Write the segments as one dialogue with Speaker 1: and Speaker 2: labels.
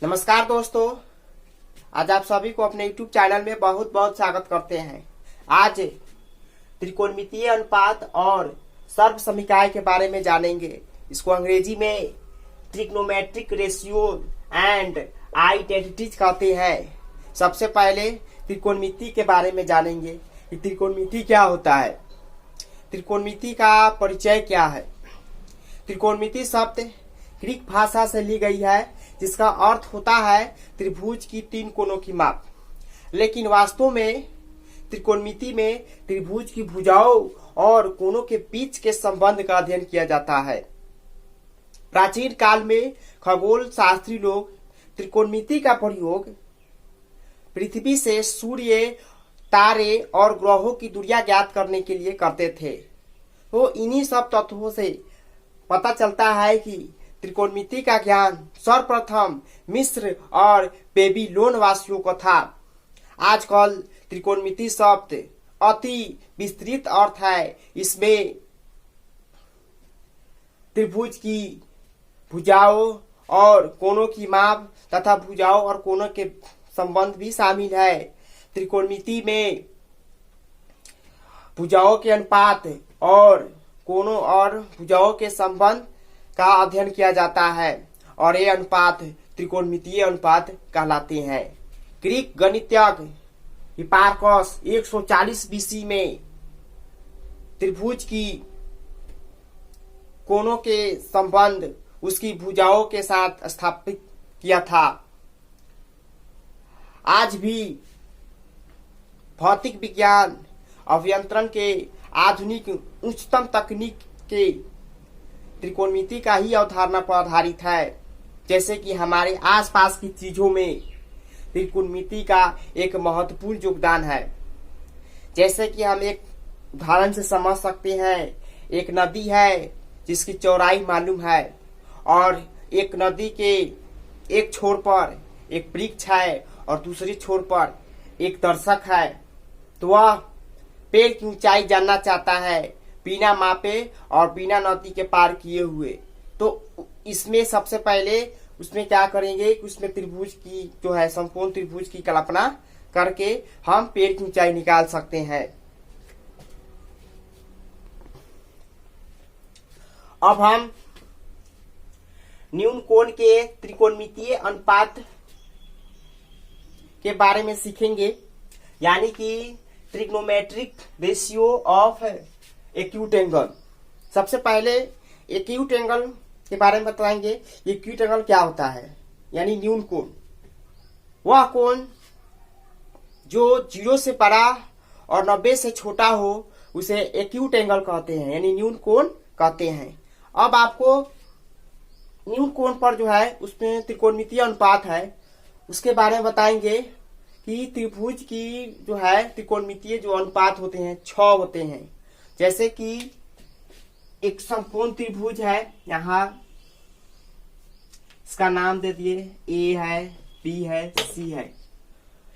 Speaker 1: नमस्कार दोस्तों, आज आप सभी को अपने YouTube चैनल में बहुत बहुत स्वागत करते हैं। आज त्रिकोणमितीय अनुपात और सर्वसमीकाय के बारे में जानेंगे। इसको अंग्रेजी में ट्रिग्नोमेट्रिक रेशियो एंड आइडेंटिटीज कहते हैं। सबसे पहले त्रिकोणमिति के बारे में जानेंगे कि त्रिकोणमिति क्या होता है, त्रिकोणमिति का परिचय क्या है। त्रिकोणमिति शब्द ग्रीक भाषा से ली गई है, जिसका अर्थ होता है त्रिभुज की तीन कोनों की माप। लेकिन वास्तव में त्रिकोणमिति में त्रिभुज की भुजाओं और कोनों के बीच के संबंध का अध्ययन किया जाता है। प्राचीन काल में खगोल शास्त्री लोग त्रिकोणमिति का प्रयोग पृथ्वी से सूर्य, तारे और ग्रहों की दूरियां ज्ञात करने के लिए करते थे। तो इन्हीं सब तत्वों से पता चलता है कि त्रिकोणमिति का ज्ञान सर्वप्रथम मिस्र और बेबीलोन वासियों को था। आजकल त्रिकोणमिति शब्द अति विस्तृत अर्थ है। इसमें त्रिभुज की भुजाओं और कोनों की माप तथा भुजाओं और कोनों के संबंध भी शामिल है। त्रिकोणमिति में भुजाओं के अनुपात और कोनों और भुजाओं के संबंध का अध्ययन किया जाता है और ये अनुपात त्रिकोणमितीय अनुपात कहलाते हैं। ग्रीक गणितज्ञ हिपार्कस 140 बीसी में त्रिभुज की कोनों के संबंध उसकी भुजाओं के साथ स्थापित किया था। आज भी भौतिक विज्ञान अभियंत्रण के आधुनिक उच्चतम तकनीक के त्रिकोणमिति का ही अवधारणा पर आधारित है। जैसे कि हमारे आसपास की चीजों में त्रिकोणमिति का एक महत्वपूर्ण योगदान है। जैसे कि हम एक उदाहरण से समझ सकते हैं, एक नदी है जिसकी चौड़ाई मालूम है और एक नदी के एक छोर पर एक वृक्ष है और दूसरी छोर पर एक दर्शक है। तो वह पेड़ की ऊंचाई जानना चाहता है बिना मापे और बिना नदी के पार किए हुए। तो इसमें सबसे पहले उसमें क्या करेंगे कि उसमें त्रिभुज की जो है संपूर्ण त्रिभुज की कल्पना करके हम पेड़ की ऊंचाई निकाल सकते हैं। अब हम न्यून कोण के त्रिकोणमितीय अनुपात के बारे में सीखेंगे, यानी कि trigonometric ratio of acute angle. सबसे पहले एक्यूट एंगल के बारे में बताएंगे। एक्यूट एंगल क्या होता है, यानी न्यून कोण। वह कोण जो 0 से बड़ा और 90 से छोटा हो उसे एक्यूट एंगल कहते हैं, यानी न्यून कोण कहते हैं। अब आपको न्यून कोण पर जो है उसमें त्रिकोणमितीय अनुपात है, उसके बारे में बताएंगे कि त्रिभुज की जो है त्रिकोणमितीय जो अनुपात होते हैं 6 होते हैं। जैसे कि एक संपूर्ण त्रिभुज है, यहाँ इसका नाम दे दिए, ए है, बी है, सी है।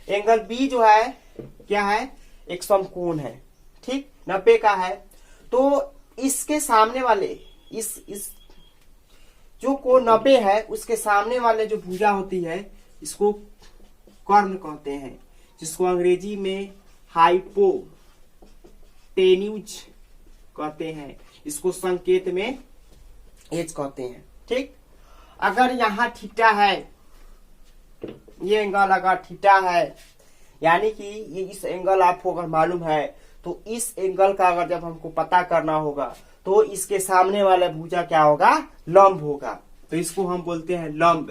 Speaker 1: एंगल बी जो है क्या है, एक समकोण है, ठीक, 90 का है। तो इसके सामने वाले इस जो कोण 90 है उसके सामने वाले जो भुजा होती है इसको कर्ण कहते हैं, जिसको अंग्रेजी में हाइपोटेन्यूज कहते हैं। इसको संकेत में एच कहते हैं, ठीक। अगर यहाँ थीटा है, ये एंगल अगर थीटा है, यानी कि ये इस एंगल आपको अगर मालूम है, तो इस एंगल का अगर जब हमको पता करना होगा तो इसके सामने वाला भुजा क्या होगा, लंब होगा। तो इसको हम बोलते हैं लंब।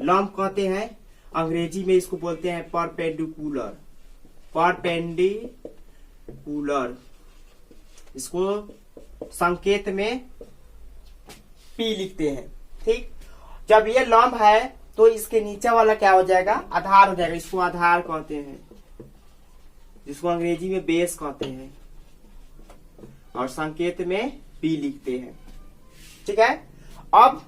Speaker 1: लंब कहते हैं, अंग्रेजी में इसको बोलते हैं परपेंडिकुलर। परपेंडिकुलर इसको संकेत में पी लिखते हैं, ठीक। जब ये लंब है तो इसके नीचे वाला क्या हो जाएगा, आधार हो जाएगा। इसको आधार कहते हैं, जिसको अंग्रेजी में बेस कहते हैं और संकेत में पी लिखते हैं, ठीक है। अब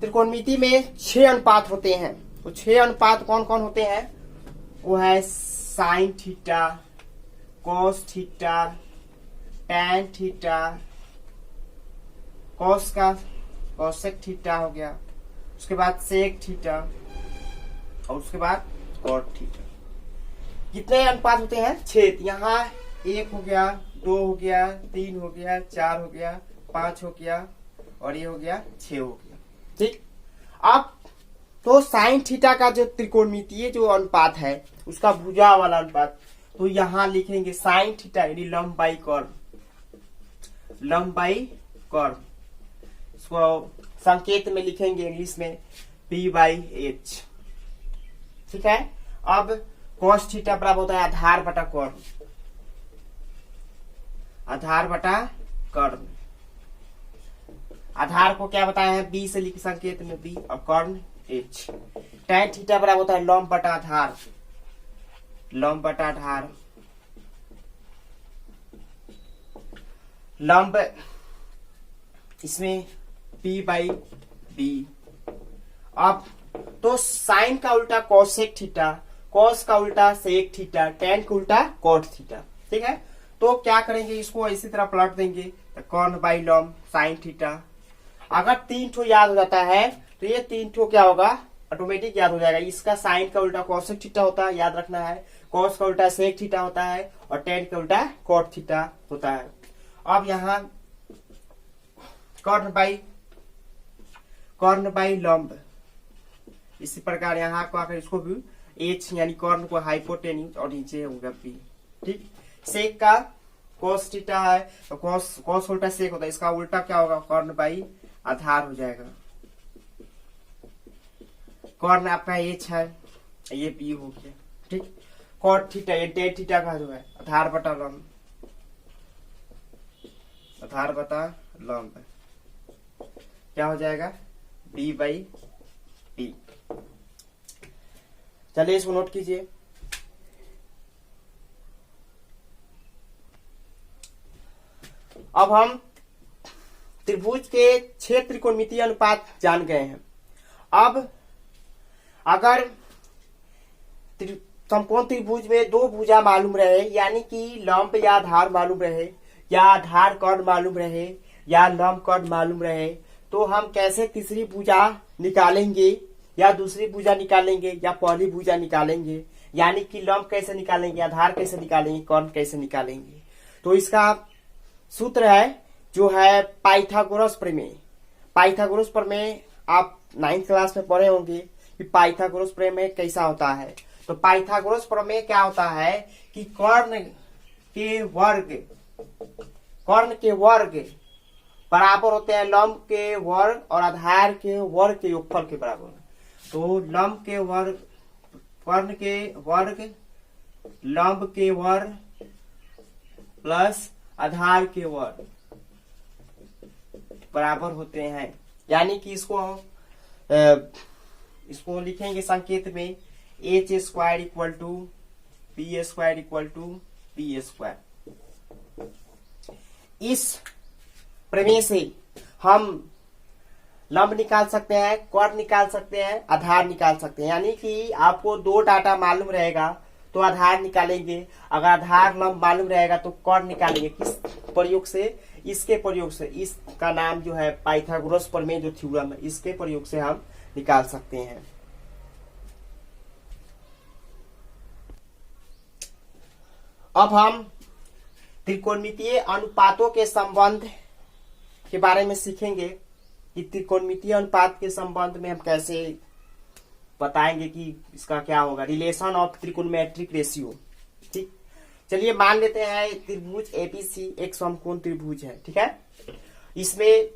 Speaker 1: त्रिकोणमिति में 6 अनुपात होते हैं। तो 6 अनुपात कौन कौन होते हैं, वो है sine theta, cos theta, tan theta, cos का कोसेक थीटा हो गया, उसके बाद सेक थीटा और उसके बाद कॉट थीटा। कितने अनुपात होते हैं? 6। यहाँ 1 हो गया, 2 हो गया, 3 हो गया, 4 हो गया, 5 हो गया और ये हो गया 6 हो गया। ठीक। अब तो साइन थीटा का जो त्रिकोणमितीय जो अनुपात है उसका भुजा वाला अनुपात, तो यहाँ लिखेंगे साइन थीटा यानी लंबाई कर्व, लंबाई कर्व, इसको संकेत में लिखेंगे इंग्लिश में P/H। ठीक है। अब cos थीटा बराबर होता है आधार बटा कर्व, आधार बटा कर्व। आधार को क्या बताया है? B से लिख संकेत में B और कर्ण H। tan थीटा बराबर होता है लंब बटा आधार, लंब बटा आधार, लंब इसमें P/B। अब तो साइन का उल्टा कोसेक थीटा, कॉस का उल्टा सेक थीटा, tan का उल्टा कॉट थीटा। ठीक है। तो क्या करेंगे, इसको इसी तरह पलट देंगे, तो कर्ण बाई लंब साइन थीटा। अगर 3 ठो याद हो जाता है तो ये 3 ठो क्या होगा, ऑटोमेटिक याद हो जाएगा। इसका साइन का उल्टा कोसेक थीटा होता है, याद रखना है। कॉस का उल्टा सेक थीटा होता है और tan का उल्टा कॉट थीटा होता है। अब यहाँ कर्ण बाई लंब, इसी प्रकार यहाँ को आकर इसको भी H यानी कर्ण को हाइपोटेन्यूज और नीचे होगा P। ठीक। सेक का cos थीटा है तो cos उल्टा सेक होता है, इसका उल्टा क्या होगा, कर्ण बाई आधार हो जाएगा। कर्ण आपका H है, ये P हो गया। ठीक। कॉट थीटा ये tan थीटा का जो है आधार बटा लंब, आधार बटा लंब क्या हो जाएगा, B/P। चलिए इसको नोट कीजिए। अब हम त्रिभुज के 6 त्रिकोणमितीय अनुपात जान गए हैं। अब अगर समकोण त्रिभुज में 2 भुजा मालूम रहे, यानी कि लंब या आधार मालूम रहे, या आधार कर्ण मालूम रहे, या लंब कर्ण मालूम रहे, तो हम कैसे तीसरी भुजा निकालेंगे, या दूसरी भुजा निकालेंगे, या पहली भुजा निकालेंगे, यानी कि लंब कैसे निकालेंगे, आधार कैसे निकालेंगे, कर्ण कैसे निकालेंगे। तो इसका सूत्र है जो है पाइथागोरस प्रमेय। पाइथागोरस प्रमेय आप 9th क्लास में पढ़े होंगे कि पाइथागोरस प्रमेय कैसा होता है। तो पाइथागोरस प्रमेय क्या होता है कि कर्ण के वर्ग बराबर होते हैं लंब के वर्ग और आधार के वर्ग के योगफल के बराबर। तो लंब के वर्ग, कर्ण के वर्ग, लंब के वर्ग प्लस आधार के वर्ग बराबर होते हैं। यानी कि इसको लिखेंगे संकेत में H² equal to P² equal to P²। इस प्रमेय से हम लंब निकाल सकते हैं, कर्ण निकाल सकते हैं, आधार निकाल सकते हैं। यानी कि आपको 2 डाटा मालूम रहेगा तो आधार निकालेंगे, अगर आधार लंब मालूम रहेगा तो कर्ण निकालेंगे। किस प्रयोग से? इसके प्रयोग से। इसका नाम जो है पाइथागोरस प्रमेय जो थ्योरम है, इसके प्रयोग से हम निकाल सकते हैं। अब हम त्रिकोणमितीय अनुपातों के संबंध के बारे में सीखेंगे कि त्रिकोणमितीय अनुपात के संबंध में हम कैसे बताएंगे कि इसका क्या होगा, रिलेशन ऑफ त्रिकोणमेट्रिक रेशियो। ठीक। चलिए मान लेते हैं त्रिभुज एबीसी एक समकोण त्रिभुज है। ठीक है। इसमें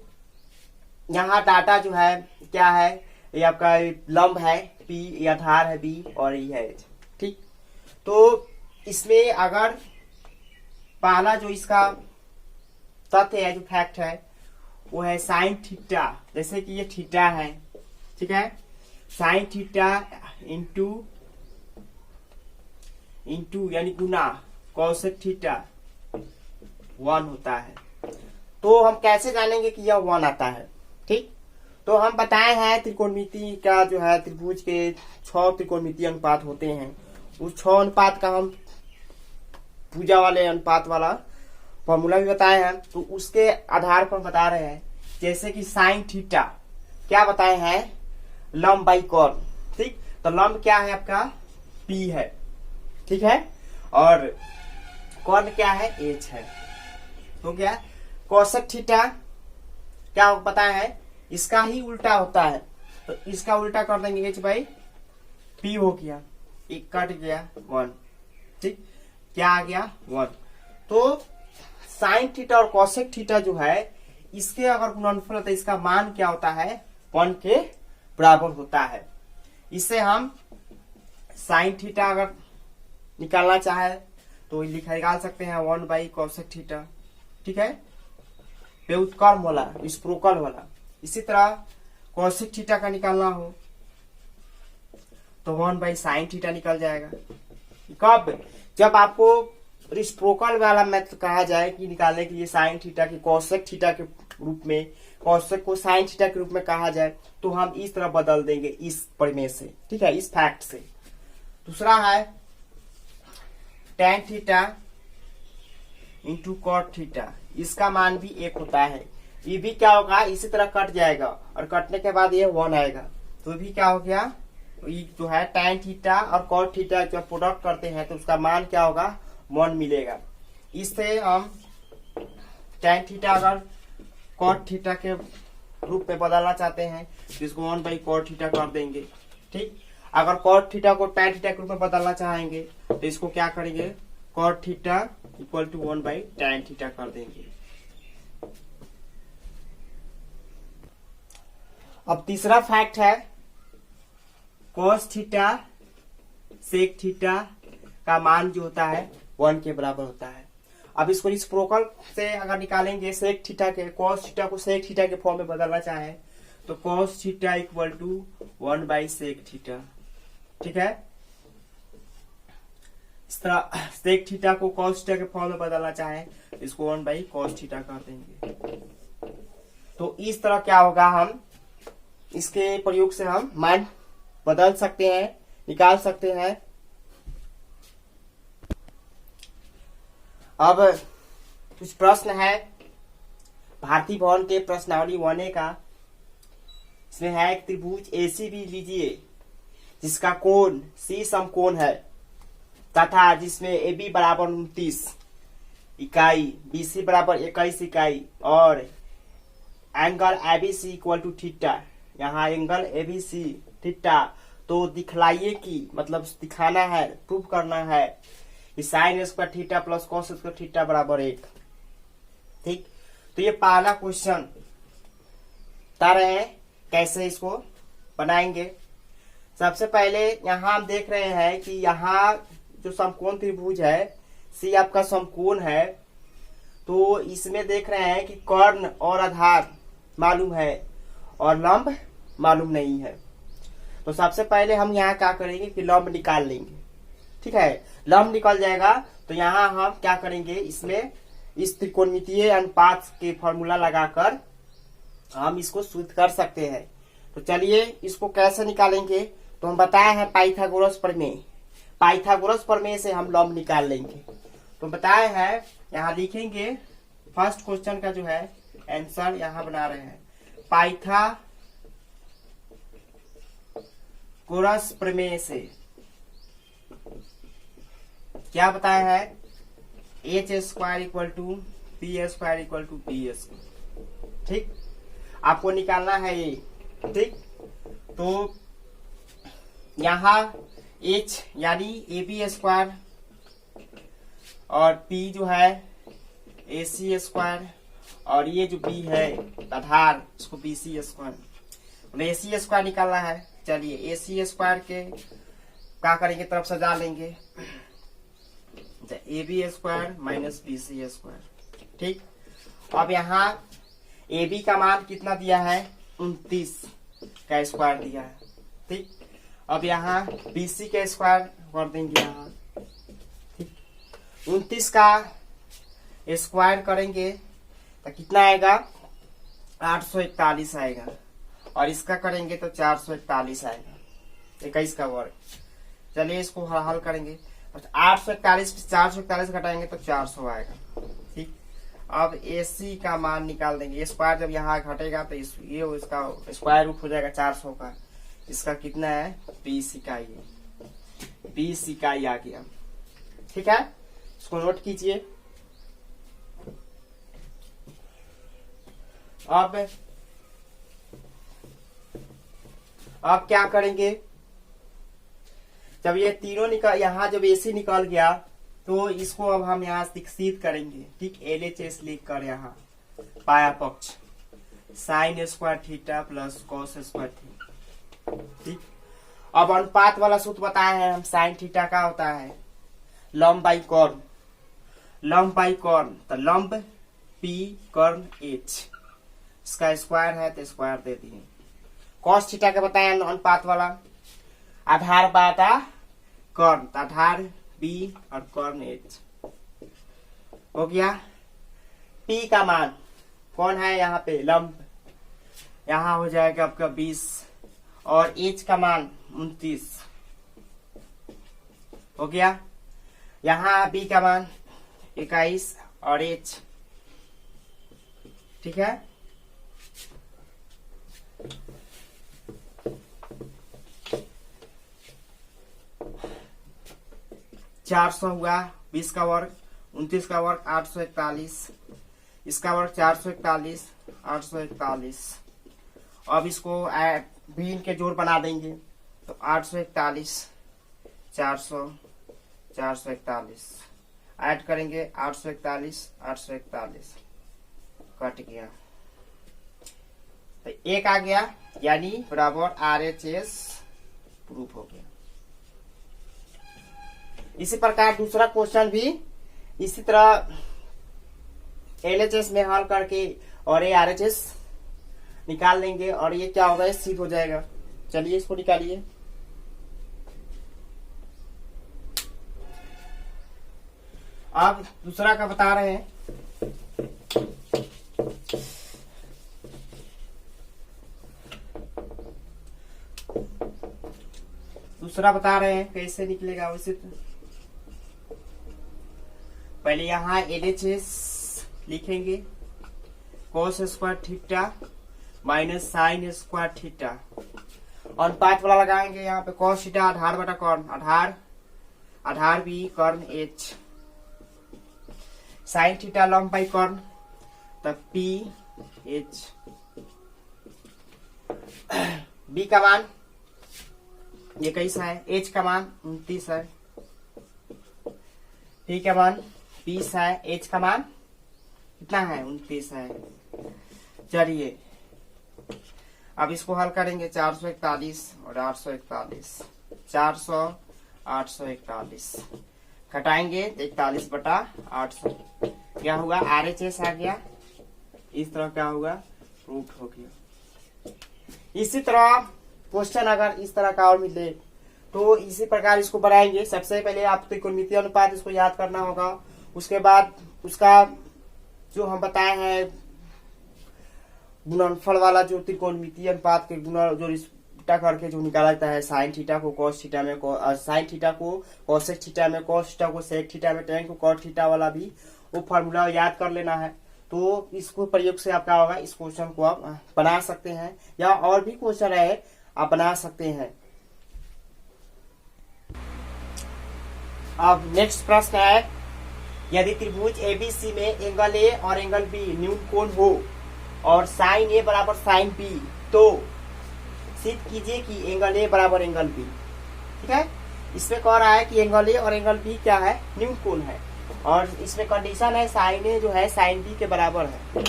Speaker 1: यहाँ डाटा जो है क्या है, ये आपका लंब है P, ये आधार है B और ये है H। ठीक। तो इसमें अगर पहला जो इसका तथ्य है, जो फैक्ट है, वो है साइन थीटा। जैसे कि ये थीटा है, ठीक है, साइन थीटा इंटू यानी गुना कोसेक थीटा 1 होता है। तो हम कैसे जानेंगे कि यह 1 आता है? ठीक। तो हम बताए हैं त्रिकोणमिति का जो है त्रिभुज के 6 त्रिकोणमितीय अनुपात होते हैं। उस 6 अनुपात का हम भुजा वाले अनुपात वाला फॉर्मूला भी बताए हैं। तो उसके आधार पर बता रहे हैं जैसे कि साइन थीटा क्या बताए हैं, लंब बाई कॉर्न। ठीक, तो लंब क्या है आपका, पी है, ठीक है, और कॉर्न क्या है, एच है। तो क्या कोसेक थीटा क्या पता है, इसका ही उल्टा होता है, तो इसका उल्टा कर देंगे एच बाई पी हो गया, एक कट गया 1। ठीक, क्या आ गया 1। तो साइन थीटा और कोसेक थीटा जो है इसके अगर गुणनफल होता है, इसका मान क्या होता है, 1 के बराबर होता है। इससे हम साइन थीटा अगर निकालना चाहे तो निकाल सकते हैं 1 बाई कोसेक थीटा। ठीक है, व्युत्क्रम वाला, स्प्रोकल वाला। इसी तरह कोसेक थीटा का निकालना हो तो 1 बाई साइन थीटा निकल जाएगा। कब, जब आपको रिस्प्रोकल वाला मेथड कहा जाए कि निकालने के लिए साइन थीटा की कोसेक थीटा के रूप में, कोसेक को साइन थीटा के रूप में कहा जाए, तो हम इस तरह बदल देंगे इस प्रमेय से। ठीक है, इस फैक्ट से। दूसरा है tan theta into cot theta, इसका मान भी 1 होता है। ये भी क्या होगा, इसी तरह कट जाएगा और कटने के बाद ये 1 आएगा, तो भी क्या हो गया, ये जो है टेन थीटा और कॉट थीटा जब प्रोडक्ट करते हैं तो उसका मान क्या होगा, 1 मिलेगा। इससे हम टेन थीटा अगर कॉट थीटा के रूप में बदलना चाहते हैं तो इसको 1 बाई कॉट थीटा कर देंगे। ठीक, अगर कॉट थीटा को टेन थीटा के रूप में बदलना चाहेंगे तो इसको क्या करेंगे, cot theta equal to 1 by tan theta कर देंगे। अब तीसरा फैक्ट है कोस थीटा सेक थीटा का मान जो होता है 1 के बराबर होता है। अब इसको रिस्प्रोकल से अगर निकालेंगे सेक थीटा के, कोस थीटा को सेक थीटा के फॉर्म में बदलना चाहे तो cos theta equal to 1 by sec theta. ठीक है, इस तरह सेक थीटा को कोस थीटा के फॉर्म में बदलना चाहे इसको 1 बाई कोस थीटा कर देंगे। तो इस तरह क्या होगा, हम इसके प्रयोग से हम मान बदल सकते हैं, निकाल सकते हैं। अब कुछ प्रश्न है भारतीय भवन के प्रश्नावली 1A का। इसमें है एक त्रिभुज ACB लीजिए जिसका कोण C समकोण है तथा जिसमें AB बराबर 29 इकाई, BC बराबर 21 इकाई और angle ABC equal to theta. यहाँ एंगल ABC थीटा, तो दिखलाइए कि मतलब दिखाना है, प्रूव करना है कि sine square theta plus cos square theta बराबर 1। ठीक, तो ये पहला क्वेश्चन बता रहे हैं कैसे इसको बनाएंगे। सबसे पहले यहाँ हम देख रहे हैं कि यहाँ जो समकोण त्रिभुज है सी आपका समकोण है, तो इसमें देख रहे हैं कि कर्ण और आधार मालूम है और लंब मालूम नहीं है। तो सबसे पहले हम यहाँ क्या करेंगे कि लंब निकाल लेंगे। ठीक है, लंब निकल जाएगा तो यहाँ हम क्या करेंगे, इसमें इस त्रिकोणमितीय अनुपात के फॉर्मूला लगाकर हम इसको सिद्ध कर सकते हैं। तो चलिए इसको कैसे निकालेंगे, तो हम बताए हैं पाइथागोरस प्रमेय। पाइथागोरस प्रमेय से हम लंब निकाल लेंगे। तो बताए हैं, यहाँ लिखेंगे फर्स्ट क्वेश्चन का जो है आंसर यहाँ बना रहे हैं। पाइथागोरस प्रमेय से क्या बताया है, H square equal to P square equal to B square. ठीक, आपको निकालना है ये। ठीक, तो यहाँ एच यानी ए बी स्क्वायर और पी जो है ए सी स्क्वायर और ये जो बी है आधार इसको बी सी स्क्वायर, ए सी स्क्वायर निकालना है। चलिए ए सी स्क्वायर के क्या करेंगे, तरफ सजा लेंगे, A B square minus B C square. ठीक, अब यहाँ ए बी का मान कितना दिया है, 29 का स्क्वायर दिया है। ठीक, अब यहाँ बी सी का स्क्वायर कर देंगे यहाँ। ठीक, 29 का स्क्वायर करेंगे तो कितना आएगा, 841 आएगा और इसका करेंगे तो 441 आएगा, 21 का वर्ग। चलिए इसको हल करेंगे, 841 से 441 घटाएंगे तो 400 आएगा। ठीक, अब AC का मान निकाल देंगे। स्क्वायर जब यहाँ घटेगा तो ये इसका स्क्वायर रूट हो जाएगा 400 का। इसका कितना है 20 इकाई, 20 इकाई आ गया। ठीक है, इसको नोट कीजिए। अब क्या करेंगे, जब ये तीनों निकल यहाँ जब AC निकल गया तो इसको अब हम यहाँ विकसित करेंगे। ठीक, LHS लिख कर यहाँ पाया पक्ष sine square theta plus cos square theta. ठीक, अब अनुपात वाला सूत्र बताए हैं हम। साइन थीटा का होता है लंब बाई कॉर्न, लंब बाई कॉर्न, तो लंब P कॉर्न H, इसका स्क्वायर है तो स्क्वायर दे दिए। कॉस थीटा का बताया अनुपात वाला, आधार बाटा कॉर्न, आधार B और कॉर्न H हो गया। P का मान कौन है यहाँ पे लंब, यहाँ हो जाएगा आपका 20 और H का मान 29 हो गया। यहाँ B का मान 21 और H। ठीक है, चार 400 हुआ, 20 का वर्ग 29 का वर्ग 841, इसका वर्ग 441 841। अब इसको भिन्न के जोड़ बना देंगे तो 841 400 441 ऐड करेंगे 841 841 कट गया तो 1 आ गया, यानी बराबर RHS प्रूफ हो गया। इसी प्रकार दूसरा क्वेश्चन भी इसी तरह LHS में हल करके और ये RHS निकाल लेंगे और ये क्या होगा, सिद्ध हो जाएगा। चलिए इसको निकालिए। अब दूसरा का बता रहे हैं, दूसरा बता रहे हैं कैसे निकलेगा। वैसे पहले यहाँ LHS लिखेंगे cos square theta minus sine square theta, अनुपात वाला लगाएंगे यहाँ पे cos थीटा आधार बटा कॉर्न, आधार B corn H, sine theta लंब बाई कॉर्न तब P H। B का मान 21 है, H का मान 29 है, P का मान 20 है, H का मान कितना है 29 है। चलिए अब इसको हल करेंगे 441 और 841, 400 841 घटाएंगे 41 बटा 800, क्या हुआ RHS आ गया। इस तरह क्या हुआ रूट हो गया। इसी तरह क्वेश्चन अगर इस तरह का और मिले तो इसी प्रकार इसको बनाएंगे। सबसे पहले आप त्रिकोणमितीय अनुपात इसको याद करना होगा, उसके बाद उसका जो हम बताए हैं गुणनफल वाला जो त्रिकोणमितीय अनुपात के गुणा जो उल्टा करके जो निकाला जाता है, साइन थीटा को कॉस थीटा में, साइन थीटा को कॉसेक थीटा में, कॉस थीटा को सेक थीटा में, टेन को कॉट थीटा वाला भी वो फॉर्मूला याद कर लेना है। तो इसको प्रयोग से आप क्या होगा, इस क्वेश्चन को आप बना सकते हैं या और भी क्वेश्चन है आप बना सकते हैं। अब नेक्स्ट प्रश्न है, यदि त्रिभुज ABC में एंगल A और एंगल B न्यून कोण हो और साइन A बराबर साइन B, तो सिद्ध कीजिए कि एंगल A बराबर एंगल B। ठीक है, इसमें कह रहा है कि एंगल A और एंगल B क्या है, न्यून कोण है, और इसमें कंडीशन है साइन A जो है साइन B के बराबर है।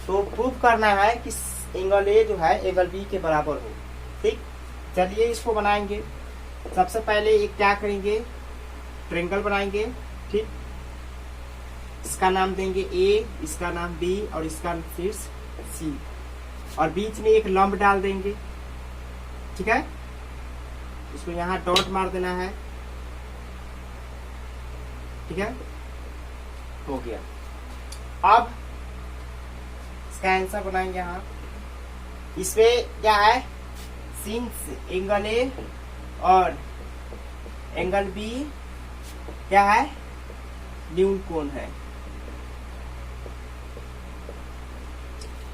Speaker 1: तो प्रूव करना है कि एंगल A जो है एंगल B के बराबर हो। ठीक, चलिए इसको बनाएंगे। सबसे पहले एक क्या करेंगे, ट्रायंगल बनाएंगे। ठीक, इसका नाम देंगे A, इसका नाम B और इसका फिर C, और बीच में एक लंब डाल देंगे। ठीक है, इसको यहाँ डॉट मार देना है। ठीक है, हो गया। अब इसका आंसर बनाएंगे यहाँ। इसमें क्या है, सिंस एंगल A और एंगल B क्या है, न्यून कोण है।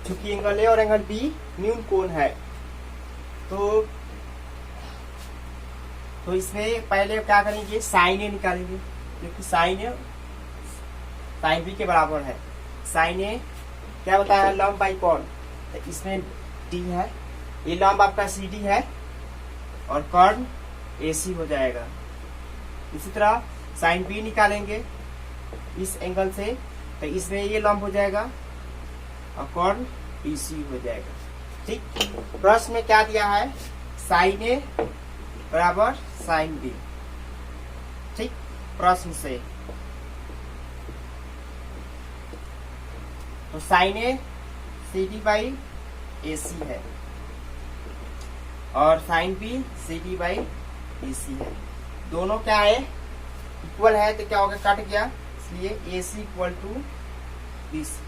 Speaker 1: चूंकि एंगल ए और एंगल बी न्यून कोण है, तो इसमें पहले क्या करेंगे, साइन ए निकालेंगे, क्योंकि साइन ए साइन बी के बराबर है। साइन ए क्या बताया, लंब बाई कोण, तो इसमें डी है, ये लंब आपका सी डी है और कर्ण ए सी हो जाएगा। इसी तरह साइन बी निकालेंगे इस एंगल से, तो इसमें ये लंब हो जाएगा और कर्ण बी सी हो जाएगा। ठीक, प्रश्न में क्या दिया है, साइन ए बराबर साइन बी। ठीक, प्रश्न से तो sine A C D by A C है और sine B C D by A C है। दोनों क्या है, इक्वल है, तो क्या होगा, कट गया, इसलिए ए सी इक्वल टू बी सी।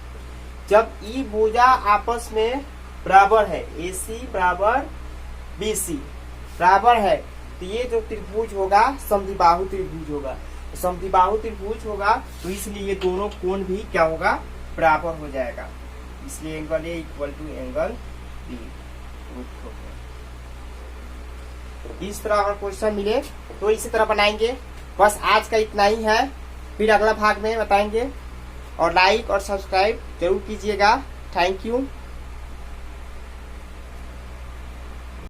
Speaker 1: जब ई भुजा आपस में बराबर है, ए सी बराबर बी सी बराबर है, तो ये जो त्रिभुज होगा समद्विबाहु त्रिभुज होगा। समद्विबाहु त्रिभुज होगा तो इसलिए ये दोनों कोण भी क्या होगा, बराबर हो जाएगा, इसलिए angle A equal to angle B. इस तरह अगर क्वेश्चन मिले तो इसी तरह बनाएंगे। बस आज का इतना ही है, फिर अगला भाग में बताएंगे, और लाइक और सब्सक्राइब जरूर कीजिएगा। Thank you.